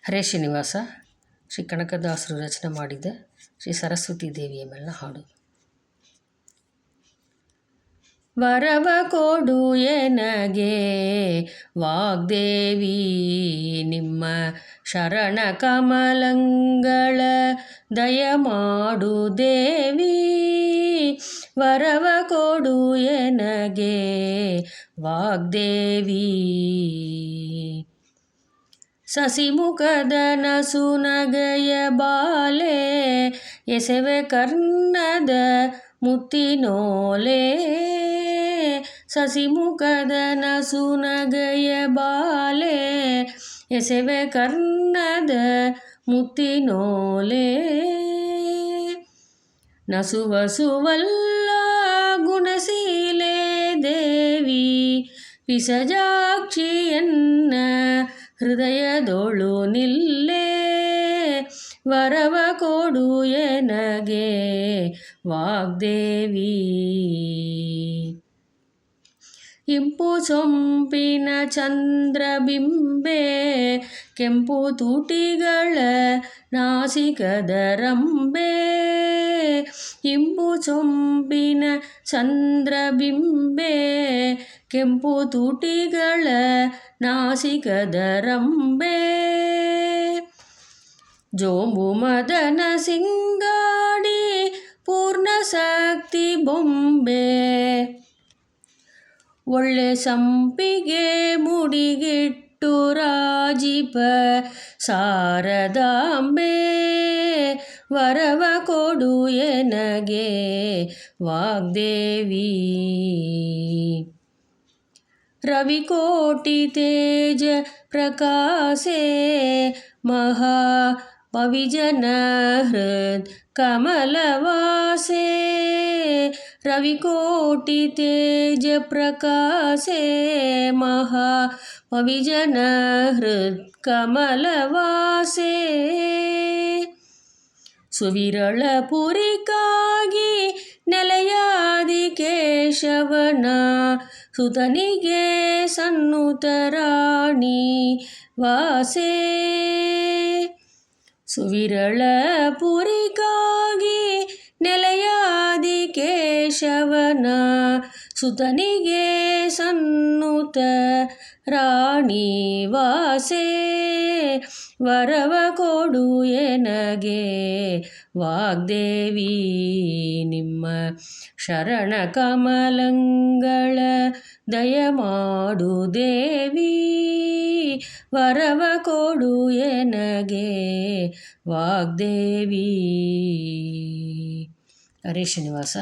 ಹರೇ ಶ್ರೀನಿವಾಸ. ಶ್ರೀ ಕನಕದಾಸರು ರಚನೆ ಮಾಡಿದ ಶ್ರೀ ಸರಸ್ವತಿ ದೇವಿಯ ಮೇಲಿನ ಹಾಡು. ವರವ ಕೊಡು ಎನಗೆ ವಾಗ್ದೇವಿ, ನಿಮ್ಮ ಶರಣ ಕಮಲಂಗಳ ದಯಮಾಡು ದೇವಿ. ವರವ ಕೊಡು ಎನಗೆ ವಾಗ್ದೇವಿ, ಸಸಿಮುಖದ ನಸುನಗೆಯ ಬಾಲೆ, ಎಸೆವೆ ಕರ್ಣದ ಮುತ್ತಿನೋಲೆ. ಸಸಿಮುಖದ ನಸುನಗೆಯ ಬಾಲೆ, ಎಸೆವೆ ಕರ್ಣದ ಮುತ್ತಿನೋಲೆ. ನಸುವಸುವಲ್ಲ ಗುಣಶೀಲೆ ದೇವಿ, ಪಿಸಜಾಕ್ಷಿಯನ್ನ ಹೃದಯದೊಳು ನಿಲ್ಲೇ. ವರವ ಕೊಡು ಎನಗೆ ವಾಗ್ದೇವಿ, ಇಂಪು ಸೊಂಪಿನ ಚಂದ್ರಬಿಂಬೆ, ಕೆಂಪು ತುಟಿಗಳ ನಾಸಿಕದ ರಂಬೆ. ಇಂಪು ಸೊಂಪಿನ ಚಂದ್ರಬಿಂಬೆ, ಕೆಂಪು ತುಟಿಗಳ ನಾಸಿಕದ ರಂಬೆ. ಜೋಂಬು ಮದನ ಸಿಂಗಾಡಿ ಪೂರ್ಣ ಶಕ್ತಿ ಬೊಂಬೆ, ಒಳ್ಳೆ ಸಂಪಿಗೆ ಮುಡಿಗಿಟ್ಟು ರಾಜಿಪ ಶಾರದಾಂಬೆ. ವರವ ಕೊಡು ಎನಗೆ ವಾಗ್ದೇವಿ, ರವಿಕೋಟಿ ತೇಜ ಪ್ರಕಾಶೆ, ಮಹಾ ಪವಿಜನ ಹೃದ್ ಕಮಲವಾಸೆ. ರವಿಕೋಟಿ ತೇಜ ಪ್ರಕಾಶೆ, ಮಹಾ ಪವಿಜನ ಹೃದ್ ಕಮಲವಾಸೆ. ಸುವಿರಳ ಪುರಿಕಾಗಿ ನೆಲೆಯಾದಿ ಕೇಶವನ, ಸುತನಿಗೆ ಸನ್ನುತ ರಾಣಿ ವಾಸೆ. ಸುವಿರಳ ಪುರಿಕಾಗಿ ನೆಲೆಯಾದಿ ಕೇಶವನ, ಸುತನಿಗೆ ಸನ್ನುತ ರಾಣಿ ವಾಸೆ. ವರವ ಕೊಡು ಎನಗೆ ವಾಗ್ದೇವಿ, ನಿಮ್ಮ ಶರಣ ಕಮಲಂಗಳ ದಯಮಾಡು ದೇವಿ. ವರವ ಕೊಡು ಎನಗೆ ವಾಗ್ದೇವಿ. ಹರೇ ಶ್ರೀನಿವಾಸ.